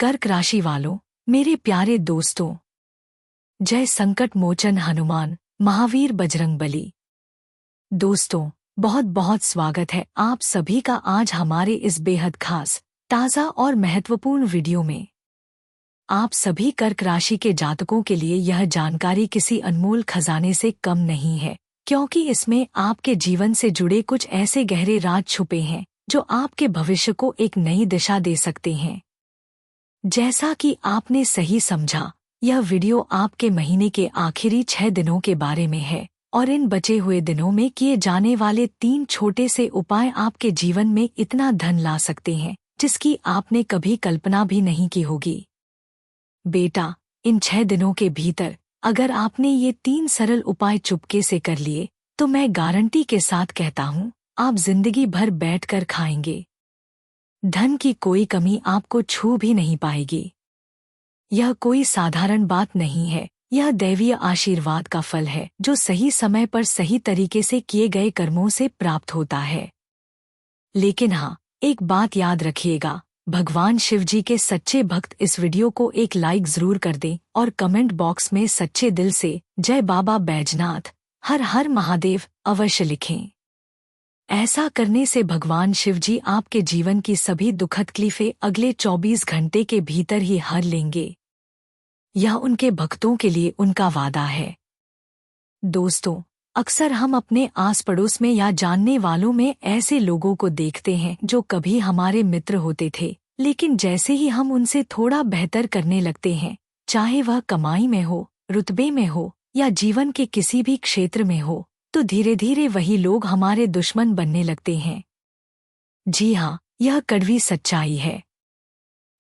कर्क राशि वालों, मेरे प्यारे दोस्तों, जय संकट मोचन हनुमान महावीर बजरंगबली। दोस्तों, बहुत बहुत स्वागत है आप सभी का आज हमारे इस बेहद खास, ताज़ा और महत्वपूर्ण वीडियो में। आप सभी कर्क राशि के जातकों के लिए यह जानकारी किसी अनमोल खजाने से कम नहीं है, क्योंकि इसमें आपके जीवन से जुड़े कुछ ऐसे गहरे राज छुपे हैं जो आपके भविष्य को एक नई दिशा दे सकते हैं। जैसा कि आपने सही समझा, यह वीडियो आपके महीने के आखिरी 6 दिनों के बारे में है और इन बचे हुए दिनों में किए जाने वाले 3 छोटे से उपाय आपके जीवन में इतना धन ला सकते हैं जिसकी आपने कभी कल्पना भी नहीं की होगी। बेटा, इन 6 दिनों के भीतर अगर आपने ये 3 सरल उपाय चुपके से कर लिए तो मैं गारंटी के साथ कहता हूँ, आप जिंदगी भर बैठकर खाएंगे। धन की कोई कमी आपको छू भी नहीं पाएगी। यह कोई साधारण बात नहीं है, यह दैवीय आशीर्वाद का फल है जो सही समय पर सही तरीके से किए गए कर्मों से प्राप्त होता है। लेकिन हाँ, एक बात याद रखिएगा, भगवान शिव जी के सच्चे भक्त इस वीडियो को एक लाइक जरूर कर दें और कमेंट बॉक्स में सच्चे दिल से जय बाबा बैजनाथ, हर हर महादेव अवश्य लिखें। ऐसा करने से भगवान शिव जी आपके जीवन की सभी दुखद तकलीफें अगले 24 घंटे के भीतर ही हर लेंगे। यह उनके भक्तों के लिए उनका वादा है। दोस्तों, अक्सर हम अपने आस पड़ोस में या जानने वालों में ऐसे लोगों को देखते हैं जो कभी हमारे मित्र होते थे, लेकिन जैसे ही हम उनसे थोड़ा बेहतर करने लगते हैं, चाहे वह कमाई में हो, रुतबे में हो या जीवन के किसी भी क्षेत्र में हो, तो धीरे धीरे वही लोग हमारे दुश्मन बनने लगते हैं। जी हाँ, यह कड़वी सच्चाई है।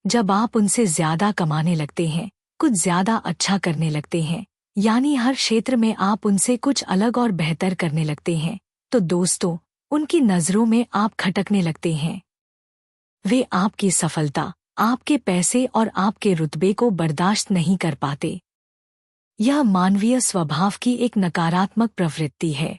जब आप उनसे ज्यादा कमाने लगते हैं, कुछ ज्यादा अच्छा करने लगते हैं, यानी हर क्षेत्र में आप उनसे कुछ अलग और बेहतर करने लगते हैं, तो दोस्तों, उनकी नजरों में आप खटकने लगते हैं। वे आपकी सफलता, आपके पैसे और आपके रुतबे को बर्दाश्त नहीं कर पाते। यह मानवीय स्वभाव की एक नकारात्मक प्रवृत्ति है।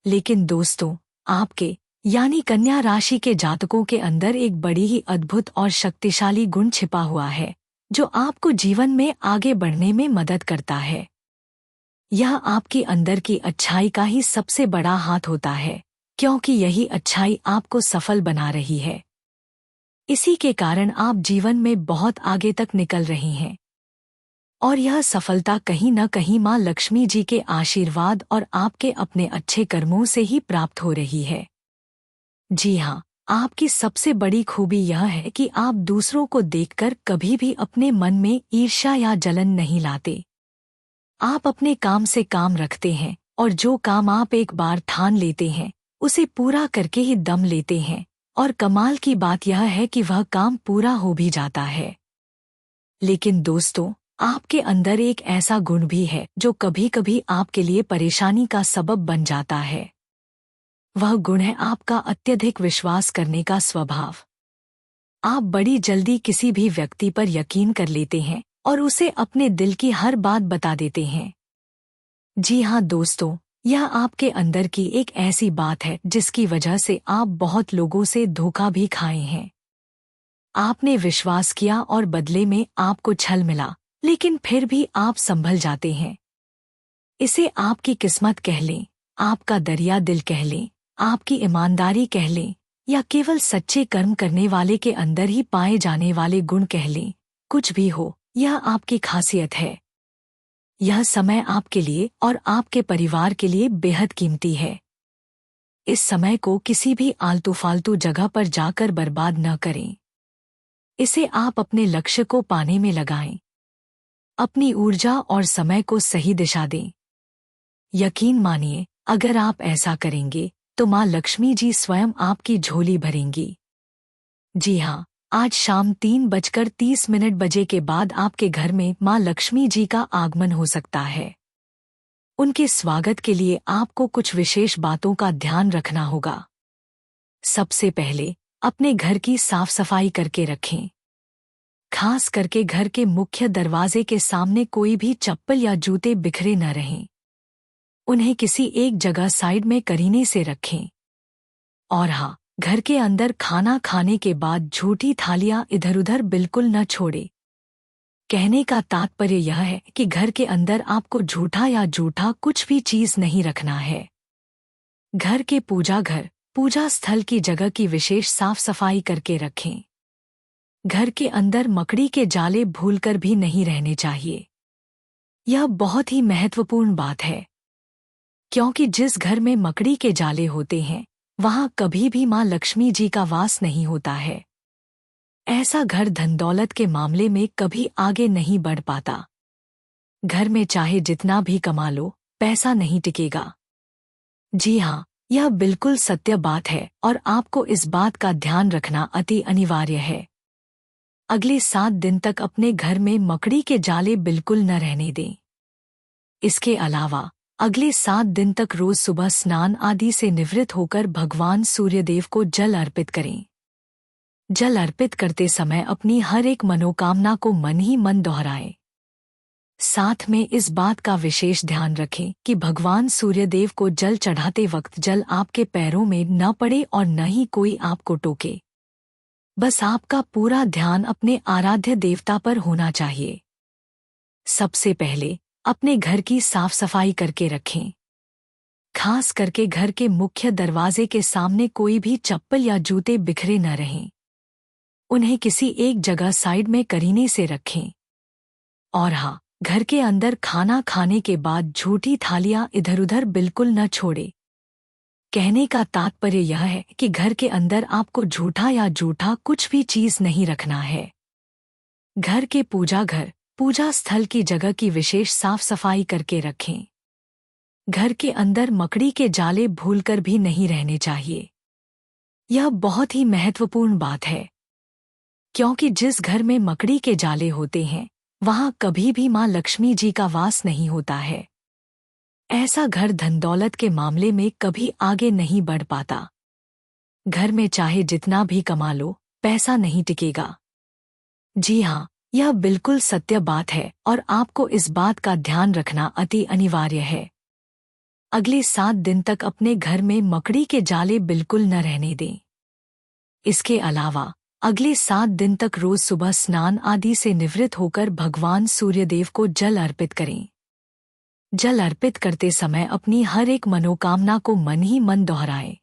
लेकिन दोस्तों, आपके यानी कन्या राशि के जातकों के अंदर एक बड़ी ही अद्भुत और शक्तिशाली गुण छिपा हुआ है जो आपको जीवन में आगे बढ़ने में मदद करता है। यह आपके अंदर की अच्छाई का ही सबसे बड़ा हाथ होता है, क्योंकि यही अच्छाई आपको सफल बना रही है। इसी के कारण आप जीवन में बहुत आगे तक निकल रहे हैं और यह सफलता कहीं न कहीं माँ लक्ष्मी जी के आशीर्वाद और आपके अपने अच्छे कर्मों से ही प्राप्त हो रही है। जी हाँ, आपकी सबसे बड़ी खूबी यह है कि आप दूसरों को देखकर कभी भी अपने मन में ईर्ष्या या जलन नहीं लाते। आप अपने काम से काम रखते हैं और जो काम आप एक बार ठान लेते हैं उसे पूरा करके ही दम लेते हैं, और कमाल की बात यह है कि वह काम पूरा हो भी जाता है। लेकिन दोस्तों, आपके अंदर एक ऐसा गुण भी है जो कभी कभी आपके लिए परेशानी का सबब बन जाता है। वह गुण है आपका अत्यधिक विश्वास करने का स्वभाव। आप बड़ी जल्दी किसी भी व्यक्ति पर यकीन कर लेते हैं और उसे अपने दिल की हर बात बता देते हैं। जी हाँ दोस्तों, यह आपके अंदर की एक ऐसी बात है जिसकी वजह से आप बहुत लोगों से धोखा भी खाए हैं। आपने विश्वास किया और बदले में आपको छल मिला, लेकिन फिर भी आप संभल जाते हैं। इसे आपकी किस्मत कह लें, आपका दरिया दिल कह लें, आपकी ईमानदारी कह लें, या केवल सच्चे कर्म करने वाले के अंदर ही पाए जाने वाले गुण कह लें, कुछ भी हो, यह आपकी खासियत है। यह समय आपके लिए और आपके परिवार के लिए बेहद कीमती है। इस समय को किसी भी आलतू फालतू जगह पर जाकर बर्बाद न करें। इसे आप अपने लक्ष्य को पाने में लगाएं। अपनी ऊर्जा और समय को सही दिशा दें। यकीन मानिए, अगर आप ऐसा करेंगे तो माँ लक्ष्मी जी स्वयं आपकी झोली भरेंगी। जी हाँ, आज शाम 3:30 बजे के बाद आपके घर में माँ लक्ष्मी जी का आगमन हो सकता है। उनके स्वागत के लिए आपको कुछ विशेष बातों का ध्यान रखना होगा। सबसे पहले अपने घर की साफ सफाई करके रखें। खास करके घर के मुख्य दरवाजे के सामने कोई भी चप्पल या जूते बिखरे न रहें। उन्हें किसी एक जगह साइड में करीने से रखें। और हाँ, घर के अंदर खाना खाने के बाद झूठी थालियां इधर उधर बिल्कुल न छोड़े। कहने का तात्पर्य यह है कि घर के अंदर आपको झूठा या जूठा कुछ भी चीज नहीं रखना है। घर के पूजा स्थल की जगह की विशेष साफ सफाई करके रखें। घर के अंदर मकड़ी के जाले भूलकर भी नहीं रहने चाहिए। यह बहुत ही महत्वपूर्ण बात है, क्योंकि जिस घर में मकड़ी के जाले होते हैं वहां कभी भी मां लक्ष्मी जी का वास नहीं होता है। ऐसा घर धन दौलत के मामले में कभी आगे नहीं बढ़ पाता। घर में चाहे जितना भी कमा लो, पैसा नहीं टिकेगा। जी हाँ, यह बिल्कुल सत्य बात है और आपको इस बात का ध्यान रखना अति अनिवार्य है। अगले 7 दिन तक अपने घर में मकड़ी के जाले बिल्कुल न रहने दें। इसके अलावा अगले 7 दिन तक रोज सुबह स्नान आदि से निवृत्त होकर भगवान सूर्यदेव को जल अर्पित करें। जल अर्पित करते समय अपनी हर एक मनोकामना को मन ही मन दोहराएं। साथ में इस बात का विशेष ध्यान रखें कि भगवान सूर्यदेव को जल चढ़ाते वक्त जल आपके पैरों में न पड़े और न ही कोई आपको टोके। बस आपका पूरा ध्यान अपने आराध्य देवता पर होना चाहिए। सबसे पहले अपने घर की साफ सफाई करके रखें। खास करके घर के मुख्य दरवाजे के सामने कोई भी चप्पल या जूते बिखरे न रहें। उन्हें किसी एक जगह साइड में करीने से रखें। और हाँ, घर के अंदर खाना खाने के बाद झूठी थालियां इधर उधर बिल्कुल न छोड़े। कहने का तात्पर्य यह है कि घर के अंदर आपको झूठा या जूठा कुछ भी चीज नहीं रखना है। घर के पूजा स्थल की जगह की विशेष साफ सफाई करके रखें। घर के अंदर मकड़ी के जाले भूलकर भी नहीं रहने चाहिए। यह बहुत ही महत्वपूर्ण बात है, क्योंकि जिस घर में मकड़ी के जाले होते हैं वहां कभी भी मां लक्ष्मी जी का वास नहीं होता है। ऐसा घर धन दौलत के मामले में कभी आगे नहीं बढ़ पाता। घर में चाहे जितना भी कमा लो, पैसा नहीं टिकेगा। जी हाँ, यह बिल्कुल सत्य बात है और आपको इस बात का ध्यान रखना अति अनिवार्य है। अगले 7 दिन तक अपने घर में मकड़ी के जाले बिल्कुल न रहने दें। इसके अलावा अगले 7 दिन तक रोज सुबह स्नान आदि से निवृत्त होकर भगवान सूर्यदेव को जल अर्पित करें। जल अर्पित करते समय अपनी हर एक मनोकामना को मन ही मन दोहराएं।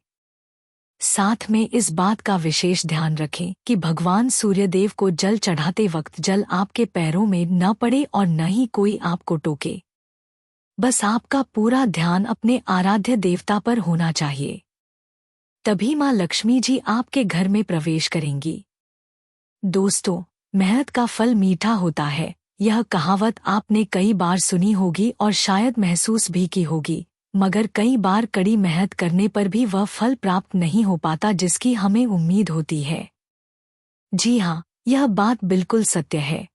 साथ में इस बात का विशेष ध्यान रखें कि भगवान सूर्यदेव को जल चढ़ाते वक्त जल आपके पैरों में न पड़े और न ही कोई आपको टोके। बस आपका पूरा ध्यान अपने आराध्य देवता पर होना चाहिए। तभी मां लक्ष्मी जी आपके घर में प्रवेश करेंगी। दोस्तों, मेहनत का फल मीठा होता है, यह कहावत आपने कई बार सुनी होगी और शायद महसूस भी की होगी, मगर कई बार कड़ी मेहनत करने पर भी वह फल प्राप्त नहीं हो पाता जिसकी हमें उम्मीद होती है। जी हाँ, यह बात बिल्कुल सत्य है।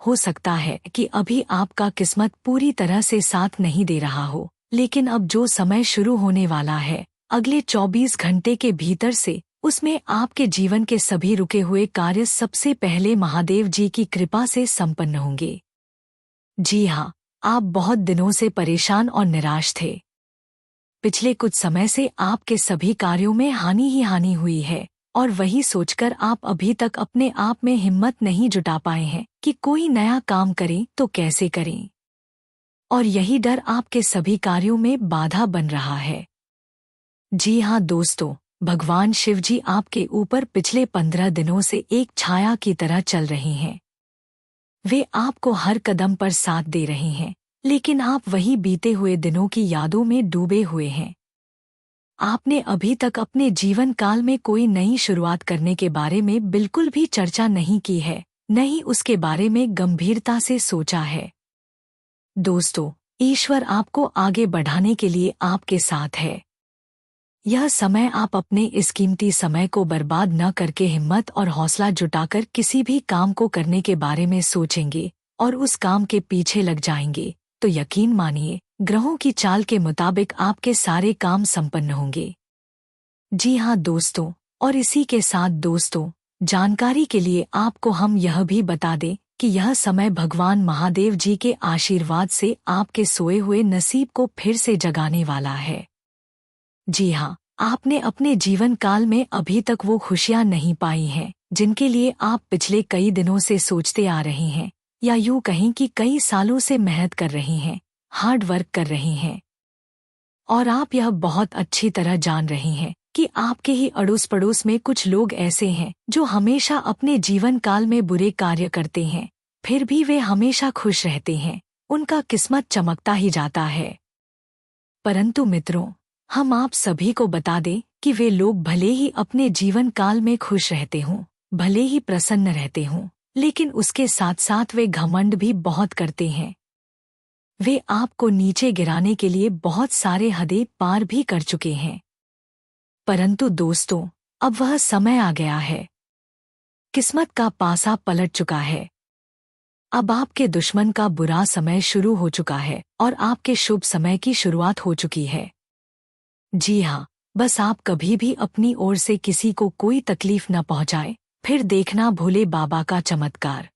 हो सकता है कि अभी आपका किस्मत पूरी तरह से साथ नहीं दे रहा हो, लेकिन अब जो समय शुरू होने वाला है, अगले 24 घंटे के भीतर से उसमें आपके जीवन के सभी रुके हुए कार्य सबसे पहले महादेव जी की कृपा से संपन्न होंगे। जी हाँ, आप बहुत दिनों से परेशान और निराश थे। पिछले कुछ समय से आपके सभी कार्यों में हानि ही हानि हुई है और वही सोचकर आप अभी तक अपने आप में हिम्मत नहीं जुटा पाए हैं कि कोई नया काम करें तो कैसे करें। और यही डर आपके सभी कार्यों में बाधा बन रहा है। जी हाँ दोस्तों, भगवान शिव जी आपके ऊपर पिछले 15 दिनों से एक छाया की तरह चल रहे हैं। वे आपको हर कदम पर साथ दे रहे हैं, लेकिन आप वही बीते हुए दिनों की यादों में डूबे हुए हैं। आपने अभी तक अपने जीवन काल में कोई नई शुरुआत करने के बारे में बिल्कुल भी चर्चा नहीं की है, न ही उसके बारे में गंभीरता से सोचा है। दोस्तों, ईश्वर आपको आगे बढ़ाने के लिए आपके साथ है। यह समय आप अपने इस कीमती समय को बर्बाद न करके हिम्मत और हौसला जुटाकर किसी भी काम को करने के बारे में सोचेंगे और उस काम के पीछे लग जाएंगे, तो यकीन मानिए ग्रहों की चाल के मुताबिक आपके सारे काम संपन्न होंगे। जी हाँ दोस्तों, और इसी के साथ दोस्तों, जानकारी के लिए आपको हम यह भी बता दें कि यह समय भगवान महादेव जी के आशीर्वाद से आपके सोए हुए नसीब को फिर से जगाने वाला है। जी हाँ, आपने अपने जीवन काल में अभी तक वो खुशियां नहीं पाई हैं जिनके लिए आप पिछले कई दिनों से सोचते आ रहे हैं, या यूं कहें कि कई सालों से मेहनत कर रही हैं, हार्ड वर्क कर रही हैं। और आप यह बहुत अच्छी तरह जान रही हैं कि आपके ही अड़ोस पड़ोस में कुछ लोग ऐसे हैं जो हमेशा अपने जीवन काल में बुरे कार्य करते हैं, फिर भी वे हमेशा खुश रहते हैं, उनका किस्मत चमकता ही जाता है। परंतु मित्रों, हम आप सभी को बता दें कि वे लोग भले ही अपने जीवन काल में खुश रहते हों, भले ही प्रसन्न रहते हों, लेकिन उसके साथ साथ वे घमंड भी बहुत करते हैं। वे आपको नीचे गिराने के लिए बहुत सारे हदें पार भी कर चुके हैं। परंतु दोस्तों, अब वह समय आ गया है। किस्मत का पासा पलट चुका है। अब आपके दुश्मन का बुरा समय शुरू हो चुका है और आपके शुभ समय की शुरुआत हो चुकी है। जी हाँ, बस आप कभी भी अपनी ओर से किसी को कोई तकलीफ न पहुंचाए, फिर देखना भोले बाबा का चमत्कार।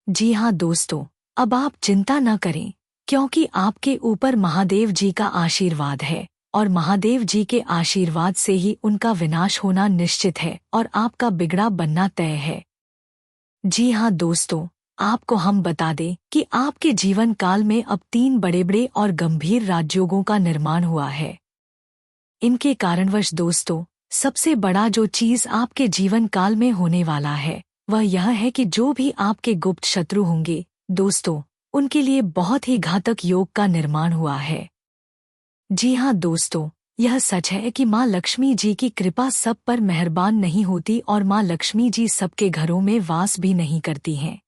जी हाँ दोस्तों, अब आप चिंता न करें, क्योंकि आपके ऊपर महादेव जी का आशीर्वाद है और महादेव जी के आशीर्वाद से ही उनका विनाश होना निश्चित है और आपका बिगड़ा बनना तय है। जी हाँ दोस्तों, आपको हम बता दें कि आपके जीवन काल में अब 3 बड़े-बड़े और गंभीर राजयोगों का निर्माण हुआ है। इनके कारणवश दोस्तों, सबसे बड़ा जो चीज आपके जीवन काल में होने वाला है वह यह है कि जो भी आपके गुप्त शत्रु होंगे दोस्तों, उनके लिए बहुत ही घातक योग का निर्माण हुआ है। जी हाँ दोस्तों, यह सच है कि माँ लक्ष्मी जी की कृपा सब पर मेहरबान नहीं होती और माँ लक्ष्मी जी सबके घरों में वास भी नहीं करती हैं।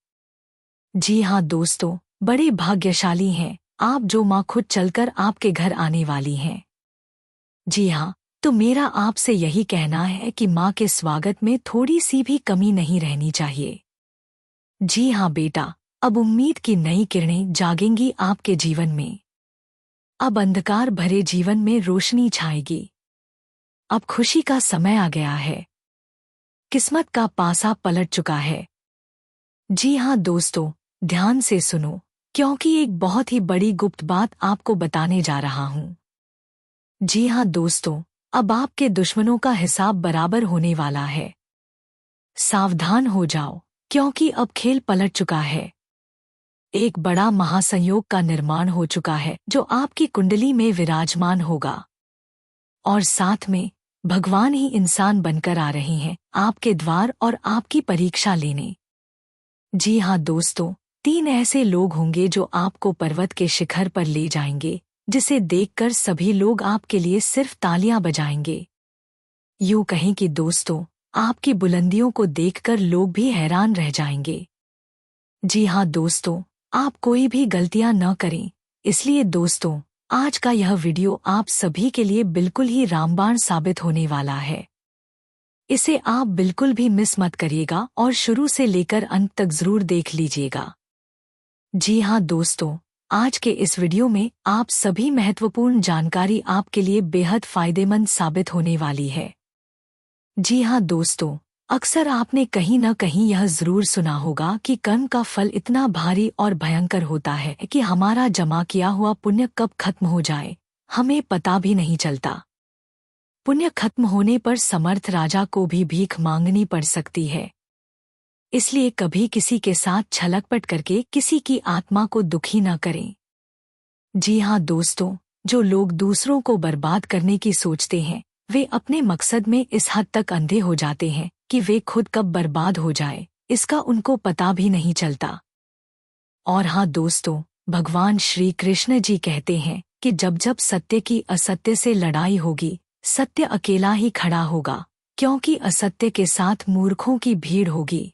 जी हाँ दोस्तों, बड़े भाग्यशाली हैं आप जो माँ खुद चलकर आपके घर आने वाली हैं। जी हाँ, तो मेरा आपसे यही कहना है कि माँ के स्वागत में थोड़ी सी भी कमी नहीं रहनी चाहिए। जी हाँ बेटा, अब उम्मीद की नई किरणें जागेंगी आपके जीवन में। अब अंधकार भरे जीवन में रोशनी छाएगी। अब खुशी का समय आ गया है। किस्मत का पासा पलट चुका है। जी हाँ दोस्तों, ध्यान से सुनो, क्योंकि एक बहुत ही बड़ी गुप्त बात आपको बताने जा रहा हूँ। जी हाँ दोस्तों, अब आपके दुश्मनों का हिसाब बराबर होने वाला है। सावधान हो जाओ, क्योंकि अब खेल पलट चुका है। एक बड़ा महासंयोग का निर्माण हो चुका है जो आपकी कुंडली में विराजमान होगा। और साथ में भगवान ही इंसान बनकर आ रहे हैं आपके द्वार और आपकी परीक्षा लेने। जी हाँ दोस्तों, 3 ऐसे लोग होंगे जो आपको पर्वत के शिखर पर ले जाएंगे, जिसे देखकर सभी लोग आपके लिए सिर्फ तालियां बजाएंगे। यूं कहें कि दोस्तों, आपकी बुलंदियों को देखकर लोग भी हैरान रह जाएंगे। जी हाँ दोस्तों, आप कोई भी गलतियां न करें। इसलिए दोस्तों, आज का यह वीडियो आप सभी के लिए बिल्कुल ही रामबाण साबित होने वाला है। इसे आप बिल्कुल भी मिस मत करिएगा और शुरू से लेकर अंत तक जरूर देख लीजिएगा। जी हाँ दोस्तों, आज के इस वीडियो में आप सभी महत्वपूर्ण जानकारी आपके लिए बेहद फायदेमंद साबित होने वाली है। जी हाँ दोस्तों, अक्सर आपने कहीं न कहीं यह जरूर सुना होगा कि कर्म का फल इतना भारी और भयंकर होता है कि हमारा जमा किया हुआ पुण्य कब खत्म हो जाए हमें पता भी नहीं चलता। पुण्य खत्म होने पर समर्थ राजा को भी भीख मांगनी पड़ सकती है। इसलिए कभी किसी के साथ छलकपट करके किसी की आत्मा को दुखी न करें। जी हाँ दोस्तों, जो लोग दूसरों को बर्बाद करने की सोचते हैं वे अपने मकसद में इस हद तक अंधे हो जाते हैं कि वे खुद कब बर्बाद हो जाए इसका उनको पता भी नहीं चलता। और हाँ दोस्तों, भगवान श्री कृष्ण जी कहते हैं कि जब जब सत्य की असत्य से लड़ाई होगी, सत्य अकेला ही खड़ा होगा, क्योंकि असत्य के साथ मूर्खों की भीड़ होगी।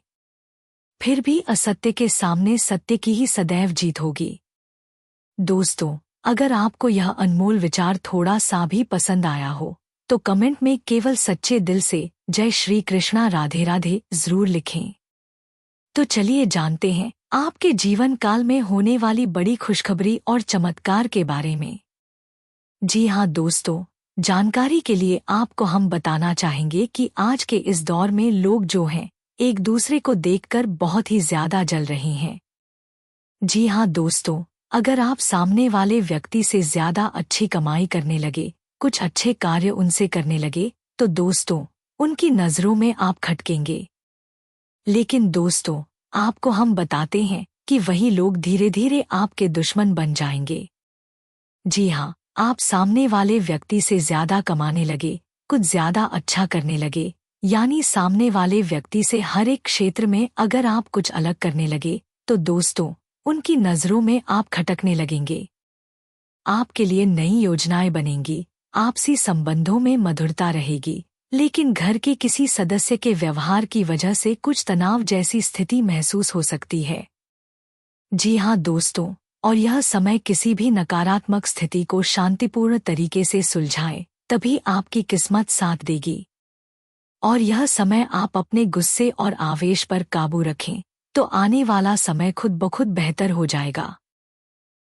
फिर भी असत्य के सामने सत्य की ही सदैव जीत होगी। दोस्तों, अगर आपको यह अनमोल विचार थोड़ा सा भी पसंद आया हो तो कमेंट में केवल सच्चे दिल से जय श्री कृष्णा राधे राधे जरूर लिखें। तो चलिए जानते हैं आपके जीवन काल में होने वाली बड़ी खुशखबरी और चमत्कार के बारे में। जी हाँ दोस्तों, जानकारी के लिए आपको हम बताना चाहेंगे कि आज के इस दौर में लोग जो हैं एक दूसरे को देखकर बहुत ही ज्यादा जल रहे हैं। जी हाँ दोस्तों, अगर आप सामने वाले व्यक्ति से ज्यादा अच्छी कमाई करने लगे, कुछ अच्छे कार्य उनसे करने लगे तो दोस्तों उनकी नजरों में आप खटकेंगे। लेकिन दोस्तों आपको हम बताते हैं कि वही लोग धीरे धीरे आपके दुश्मन बन जाएंगे। जी हाँ, आप सामने वाले व्यक्ति से ज्यादा कमाने लगे, कुछ ज्यादा अच्छा करने लगे, यानी सामने वाले व्यक्ति से हर एक क्षेत्र में अगर आप कुछ अलग करने लगे तो दोस्तों उनकी नजरों में आप खटकने लगेंगे। आपके लिए नई योजनाएं बनेंगी, आपसी संबंधों में मधुरता रहेगी, लेकिन घर के किसी सदस्य के व्यवहार की वजह से कुछ तनाव जैसी स्थिति महसूस हो सकती है। जी हाँ दोस्तों, और यह समय किसी भी नकारात्मक स्थिति को शांतिपूर्ण तरीके से सुलझाए, तभी आपकी किस्मत साथ देगी। और यह समय आप अपने गुस्से और आवेश पर काबू रखें, तो आने वाला समय खुद ब खुद बेहतर हो जाएगा।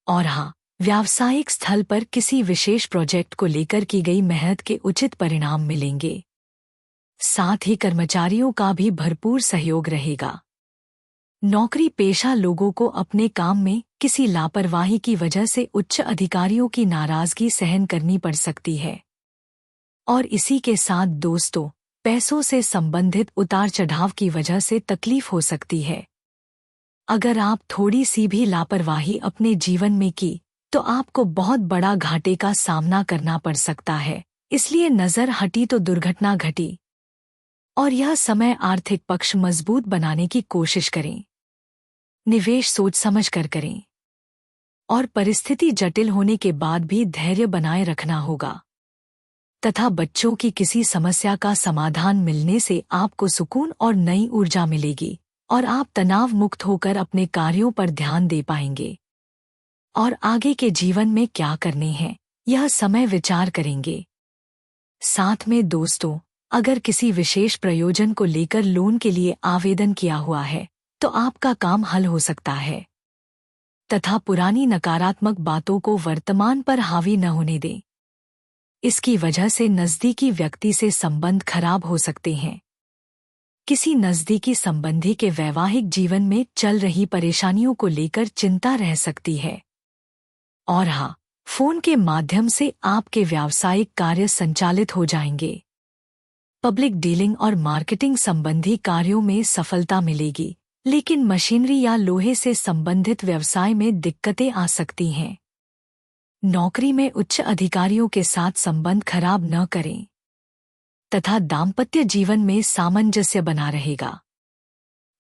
और हाँ, व्यावसायिक स्थल पर किसी विशेष प्रोजेक्ट को लेकर की गई मेहनत के उचित परिणाम मिलेंगे। साथ ही कर्मचारियों का भी भरपूर सहयोग रहेगा। नौकरी पेशा लोगों को अपने काम में किसी लापरवाही की वजह से उच्च अधिकारियों की नाराजगी सहन करनी पड़ सकती है। और इसी के साथ दोस्तों पैसों से संबंधित उतार चढ़ाव की वजह से तकलीफ हो सकती है। अगर आप थोड़ी सी भी लापरवाही अपने जीवन में की तो आपको बहुत बड़ा घाटे का सामना करना पड़ सकता है। इसलिए नजर हटी तो दुर्घटना घटी। और यह समय आर्थिक पक्ष मजबूत बनाने की कोशिश करें। निवेश सोच समझ कर करें। और परिस्थिति जटिल होने के बाद भी धैर्य बनाए रखना होगा। तथा बच्चों की किसी समस्या का समाधान मिलने से आपको सुकून और नई ऊर्जा मिलेगी और आप तनाव मुक्त होकर अपने कार्यों पर ध्यान दे पाएंगे। और आगे के जीवन में क्या करने हैं यह समय विचार करेंगे। साथ में दोस्तों अगर किसी विशेष प्रयोजन को लेकर लोन के लिए आवेदन किया हुआ है तो आपका काम हल हो सकता है। तथा पुरानी नकारात्मक बातों को वर्तमान पर हावी न होने दें। इसकी वजह से नज़दीकी व्यक्ति से संबंध खराब हो सकते हैं। किसी नज़दीकी संबंधी के वैवाहिक जीवन में चल रही परेशानियों को लेकर चिंता रह सकती है। और हाँ, फोन के माध्यम से आपके व्यावसायिक कार्य संचालित हो जाएंगे। पब्लिक डीलिंग और मार्केटिंग संबंधी कार्यों में सफलता मिलेगी, लेकिन मशीनरी या लोहे से संबंधित व्यवसाय में दिक्कतें आ सकती हैं। नौकरी में उच्च अधिकारियों के साथ संबंध खराब न करें। तथा दाम्पत्य जीवन में सामंजस्य बना रहेगा।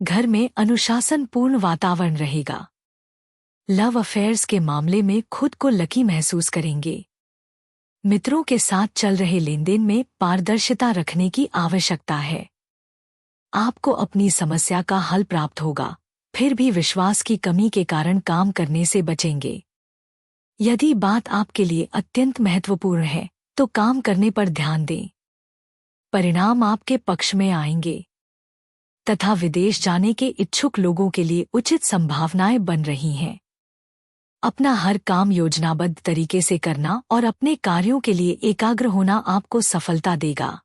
घर में अनुशासनपूर्ण वातावरण रहेगा। लव अफेयर्स के मामले में खुद को लकी महसूस करेंगे। मित्रों के साथ चल रहे लेनदेन में पारदर्शिता रखने की आवश्यकता है। आपको अपनी समस्या का हल प्राप्त होगा, फिर भी विश्वास की कमी के कारण काम करने से बचेंगे। यदि बात आपके लिए अत्यंत महत्वपूर्ण है तो काम करने पर ध्यान दें। परिणाम आपके पक्ष में आएंगे। तथा विदेश जाने के इच्छुक लोगों के लिए उचित संभावनाएं बन रही हैं। अपना हर काम योजनाबद्ध तरीके से करना और अपने कार्यों के लिए एकाग्र होना आपको सफलता देगा।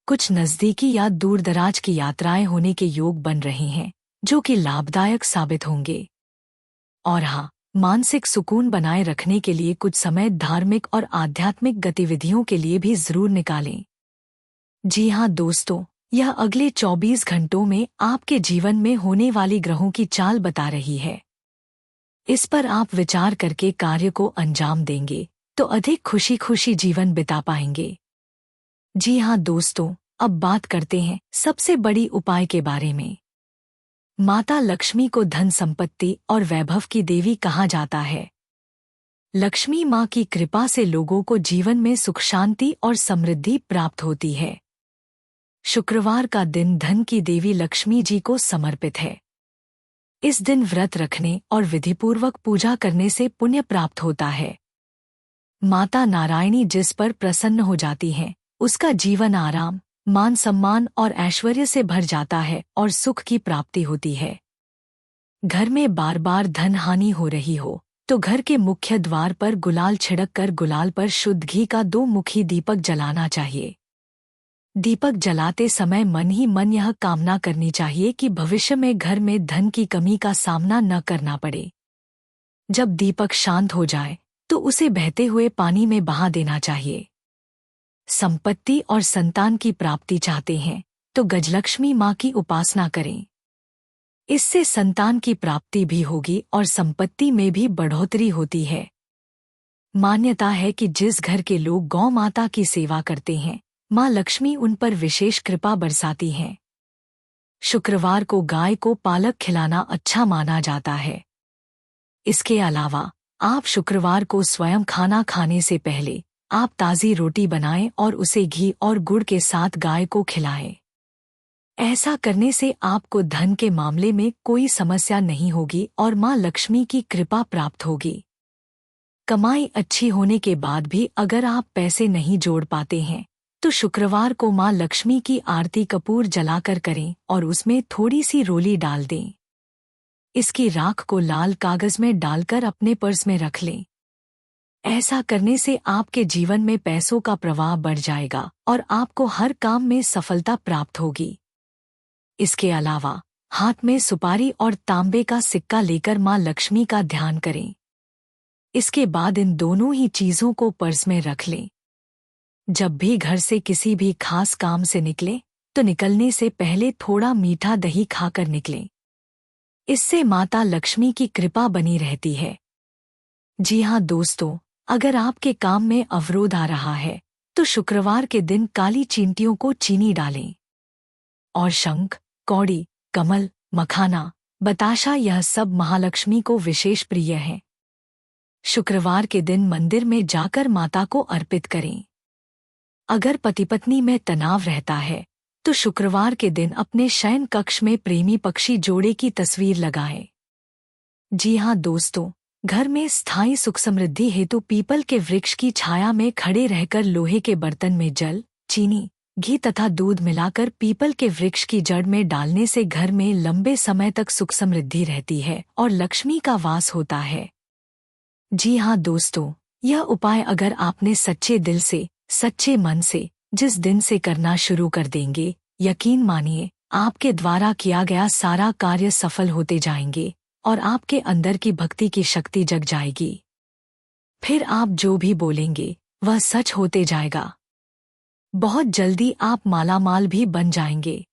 कुछ नज़दीकी या दूर दराज की यात्राएं होने के योग बन रहे हैं जो कि लाभदायक साबित होंगे। और हाँ, मानसिक सुकून बनाए रखने के लिए कुछ समय धार्मिक और आध्यात्मिक गतिविधियों के लिए भी जरूर निकालें। जी हाँ दोस्तों, यह अगले 24 घंटों में आपके जीवन में होने वाली ग्रहों की चाल बता रही है। इस पर आप विचार करके कार्य को अंजाम देंगे तो अधिक खुशी खुशी जीवन बिता पाएंगे। जी हाँ दोस्तों, अब बात करते हैं सबसे बड़ी उपाय के बारे में। माता लक्ष्मी को धन संपत्ति और वैभव की देवी कहा जाता है। लक्ष्मी माँ की कृपा से लोगों को जीवन में सुख शांति और समृद्धि प्राप्त होती है। शुक्रवार का दिन धन की देवी लक्ष्मी जी को समर्पित है। इस दिन व्रत रखने और विधिपूर्वक पूजा करने से पुण्य प्राप्त होता है। माता नारायणी जिस पर प्रसन्न हो जाती हैं, उसका जीवन आराम, मान सम्मान और ऐश्वर्य से भर जाता है और सुख की प्राप्ति होती है। घर में बार बार धन हानि हो रही हो तो घर के मुख्य द्वार पर गुलाल छिड़क कर गुलाल पर शुद्ध घी का 2 मुखी दीपक जलाना चाहिए। दीपक जलाते समय मन ही मन यह कामना करनी चाहिए कि भविष्य में घर में धन की कमी का सामना न करना पड़े। जब दीपक शांत हो जाए तो उसे बहते हुए पानी में बहा देना चाहिए। संपत्ति और संतान की प्राप्ति चाहते हैं तो गजलक्ष्मी माँ की उपासना करें। इससे संतान की प्राप्ति भी होगी और संपत्ति में भी बढ़ोतरी होती है। मान्यता है कि जिस घर के लोग गौ माता की सेवा करते हैं, माँ लक्ष्मी उन पर विशेष कृपा बरसाती हैं। शुक्रवार को गाय को पालक खिलाना अच्छा माना जाता है। इसके अलावा आप शुक्रवार को स्वयं खाना खाने से पहले आप ताज़ी रोटी बनाएं और उसे घी और गुड़ के साथ गाय को खिलाएं। ऐसा करने से आपको धन के मामले में कोई समस्या नहीं होगी और माँ लक्ष्मी की कृपा प्राप्त होगी। कमाई अच्छी होने के बाद भी अगर आप पैसे नहीं जोड़ पाते हैं तो शुक्रवार को माँ लक्ष्मी की आरती कपूर जलाकर करें और उसमें थोड़ी सी रोली डाल दें। इसकी राख को लाल कागज में डालकर अपने पर्स में रख लें। ऐसा करने से आपके जीवन में पैसों का प्रवाह बढ़ जाएगा और आपको हर काम में सफलता प्राप्त होगी। इसके अलावा हाथ में सुपारी और तांबे का सिक्का लेकर माँ लक्ष्मी का ध्यान करें। इसके बाद इन दोनों ही चीजों को पर्स में रख लें। जब भी घर से किसी भी खास काम से निकले तो निकलने से पहले थोड़ा मीठा दही खाकर निकलें। इससे माता लक्ष्मी की कृपा बनी रहती है। जी हाँ दोस्तों, अगर आपके काम में अवरोध आ रहा है तो शुक्रवार के दिन काली चींटियों को चीनी डालें। और शंख, कौड़ी, कमल, मखाना, बताशा यह सब महालक्ष्मी को विशेष प्रिय है। शुक्रवार के दिन मंदिर में जाकर माता को अर्पित करें। अगर पति पत्नी में तनाव रहता है तो शुक्रवार के दिन अपने शयन कक्ष में प्रेमी पक्षी जोड़े की तस्वीर लगाएं। जी हाँ दोस्तों, घर में स्थायी सुख समृद्धि हेतु पीपल के वृक्ष की छाया में खड़े रहकर लोहे के बर्तन में जल, चीनी, घी तथा दूध मिलाकर पीपल के वृक्ष की जड़ में डालने से घर में लंबे समय तक सुख समृद्धि रहती है और लक्ष्मी का वास होता है। जी हाँ दोस्तों, यह उपाय अगर आपने सच्चे दिल से, सच्चे मन से जिस दिन से करना शुरू कर देंगे, यकीन मानिए आपके द्वारा किया गया सारा कार्य सफल होते जाएंगे और आपके अंदर की भक्ति की शक्ति जग जाएगी। फिर आप जो भी बोलेंगे वह सच होते जाएगा। बहुत जल्दी आप मालामाल भी बन जाएंगे।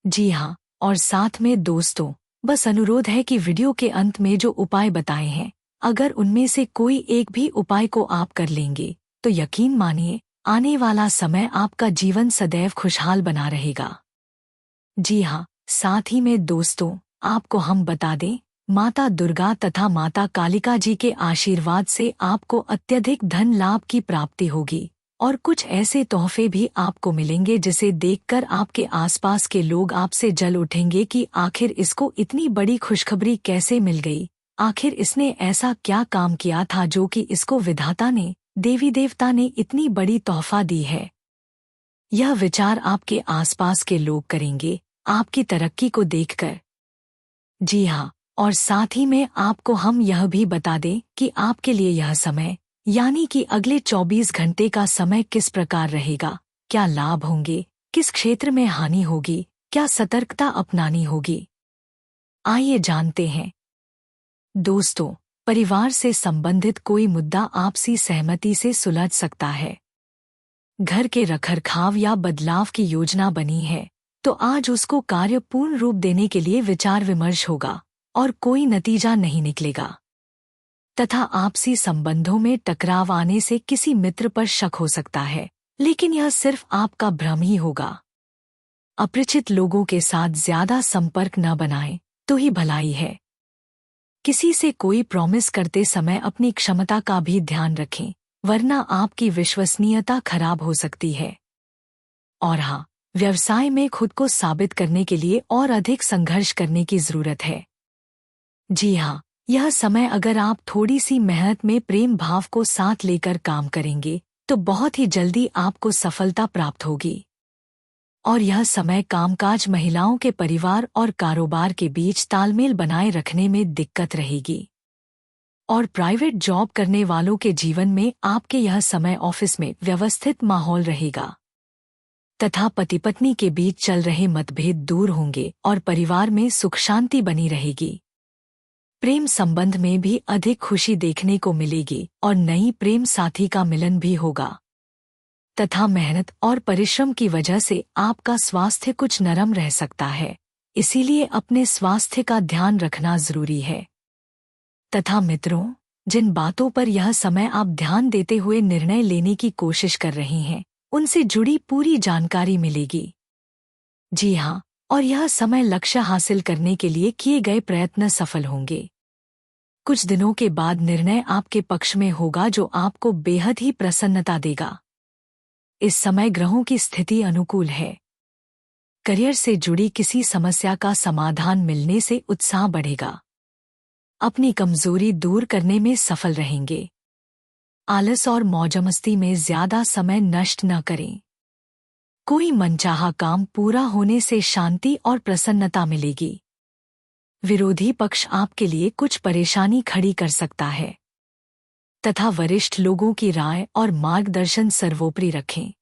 जी हाँ, और साथ में दोस्तों, बस अनुरोध है कि वीडियो के अंत में जो उपाय बताए हैं, अगर उनमें से कोई एक भी उपाय को आप कर लेंगे तो यकीन मानिए आने वाला समय आपका जीवन सदैव खुशहाल बना रहेगा। जी हाँ, साथ ही में दोस्तों, आपको हम बता दें, माता दुर्गा तथा माता कालिका जी के आशीर्वाद से आपको अत्यधिक धन लाभ की प्राप्ति होगी और कुछ ऐसे तोहफे भी आपको मिलेंगे जिसे देखकर आपके आसपास के लोग आपसे जल उठेंगे कि आखिर इसको इतनी बड़ी खुशखबरी कैसे मिल गई, आखिर इसने ऐसा क्या काम किया था जो कि इसको विधाता ने, देवी देवता ने इतनी बड़ी तोहफा दी है। यह विचार आपके आसपास के लोग करेंगे आपकी तरक्की को देखकर। जी हाँ, और साथ ही में आपको हम यह भी बता दें कि आपके लिए यह समय यानी कि अगले 24 घंटे का समय किस प्रकार रहेगा, क्या लाभ होंगे, किस क्षेत्र में हानि होगी, क्या सतर्कता अपनानी होगी। आइए जानते हैं। दोस्तों, परिवार से संबंधित कोई मुद्दा आपसी सहमति से सुलझ सकता है। घर के रखरखाव या बदलाव की योजना बनी है तो आज उसको कार्य पूर्ण रूप देने के लिए विचार विमर्श होगा और कोई नतीजा नहीं निकलेगा। तथा आपसी संबंधों में टकराव आने से किसी मित्र पर शक हो सकता है, लेकिन यह सिर्फ आपका भ्रम ही होगा। अपरिचित लोगों के साथ ज्यादा संपर्क न बनाएं तो ही भलाई है। किसी से कोई प्रॉमिस करते समय अपनी क्षमता का भी ध्यान रखें, वरना आपकी विश्वसनीयता खराब हो सकती है। और हाँ, व्यवसाय में खुद को साबित करने के लिए और अधिक संघर्ष करने की जरूरत है। जी हाँ, यह समय अगर आप थोड़ी सी मेहनत में प्रेम भाव को साथ लेकर काम करेंगे तो बहुत ही जल्दी आपको सफलता प्राप्त होगी। और यह समय कामकाज महिलाओं के परिवार और कारोबार के बीच तालमेल बनाए रखने में दिक्कत रहेगी। और प्राइवेट जॉब करने वालों के जीवन में आपके यह समय ऑफिस में व्यवस्थित माहौल रहेगा तथा पति पत्नी के बीच चल रहे मतभेद दूर होंगे और परिवार में सुख शांति बनी रहेगी। प्रेम संबंध में भी अधिक खुशी देखने को मिलेगी और नई प्रेम साथी का मिलन भी होगा। तथा मेहनत और परिश्रम की वजह से आपका स्वास्थ्य कुछ नरम रह सकता है, इसीलिए अपने स्वास्थ्य का ध्यान रखना जरूरी है। तथा मित्रों, जिन बातों पर यह समय आप ध्यान देते हुए निर्णय लेने की कोशिश कर रहे हैं, उनसे जुड़ी पूरी जानकारी मिलेगी। जी हाँ, और यह समय लक्ष्य हासिल करने के लिए किए गए प्रयत्न सफल होंगे। कुछ दिनों के बाद निर्णय आपके पक्ष में होगा जो आपको बेहद ही प्रसन्नता देगा। इस समय ग्रहों की स्थिति अनुकूल है। करियर से जुड़ी किसी समस्या का समाधान मिलने से उत्साह बढ़ेगा। अपनी कमजोरी दूर करने में सफल रहेंगे। आलस और मौजमस्ती में ज्यादा समय नष्ट न करें। कोई मनचाहा काम पूरा होने से शांति और प्रसन्नता मिलेगी। विरोधी पक्ष आपके लिए कुछ परेशानी खड़ी कर सकता है, तथा वरिष्ठ लोगों की राय और मार्गदर्शन सर्वोपरि रखें।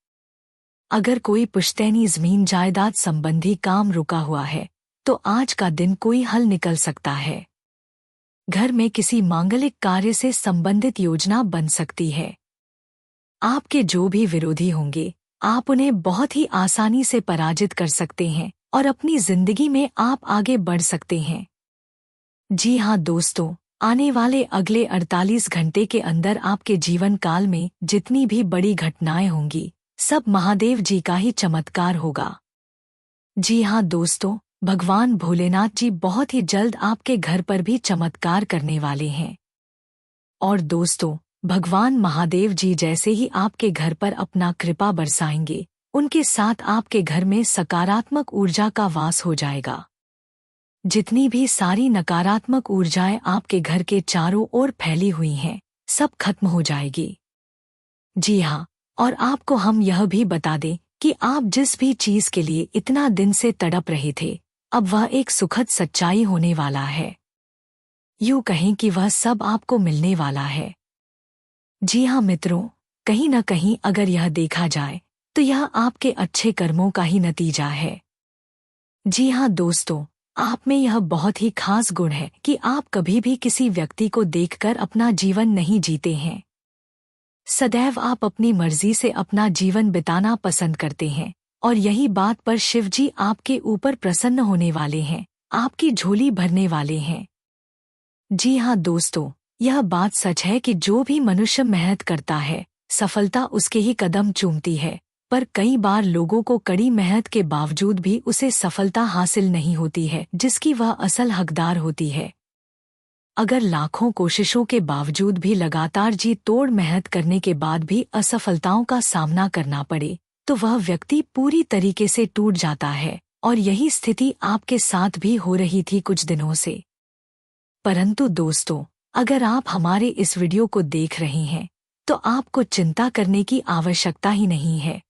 अगर कोई पुश्तैनी जमीन जायदाद संबंधी काम रुका हुआ है, तो आज का दिन कोई हल निकल सकता है। घर में किसी मांगलिक कार्य से संबंधित योजना बन सकती है। आपके जो भी विरोधी होंगे, आप उन्हें बहुत ही आसानी से पराजित कर सकते हैं और अपनी जिंदगी में आप आगे बढ़ सकते हैं। जी हाँ दोस्तों, आने वाले अगले 48 घंटे के अंदर आपके जीवन काल में जितनी भी बड़ी घटनाएं होंगी, सब महादेव जी का ही चमत्कार होगा। जी हाँ दोस्तों, भगवान भोलेनाथ जी बहुत ही जल्द आपके घर पर भी चमत्कार करने वाले हैं। और दोस्तों, भगवान महादेव जी जैसे ही आपके घर पर अपना कृपा बरसाएंगे, उनके साथ आपके घर में सकारात्मक ऊर्जा का वास हो जाएगा। जितनी भी सारी नकारात्मक ऊर्जाएं आपके घर के चारों ओर फैली हुई हैं, सब खत्म हो जाएगी। जी हाँ, और आपको हम यह भी बता दें कि आप जिस भी चीज के लिए इतना दिन से तड़प रहे थे, अब वह एक सुखद सच्चाई होने वाला है। यूं कहें कि वह सब आपको मिलने वाला है। जी हाँ मित्रों, कहीं न कहीं अगर यह देखा जाए तो यह आपके अच्छे कर्मों का ही नतीजा है। जी हाँ दोस्तों, आप में यह बहुत ही खास गुण है कि आप कभी भी किसी व्यक्ति को देखकर अपना जीवन नहीं जीते हैं। सदैव आप अपनी मर्जी से अपना जीवन बिताना पसंद करते हैं, और यही बात पर शिवजी आपके ऊपर प्रसन्न होने वाले हैं, आपकी झोली भरने वाले हैं। जी हाँ दोस्तों, यह बात सच है कि जो भी मनुष्य मेहनत करता है, सफलता उसके ही कदम चूमती है, पर कई बार लोगों को कड़ी मेहनत के बावजूद भी उसे सफलता हासिल नहीं होती है जिसकी वह असल हकदार होती है। अगर लाखों कोशिशों के बावजूद भी लगातार जी तोड़ मेहनत करने के बाद भी असफलताओं का सामना करना पड़े, तो वह व्यक्ति पूरी तरीके से टूट जाता है, और यही स्थिति आपके साथ भी हो रही थी कुछ दिनों से। परंतु दोस्तों, अगर आप हमारे इस वीडियो को देख रहे हैं, तो आपको चिंता करने की आवश्यकता ही नहीं है।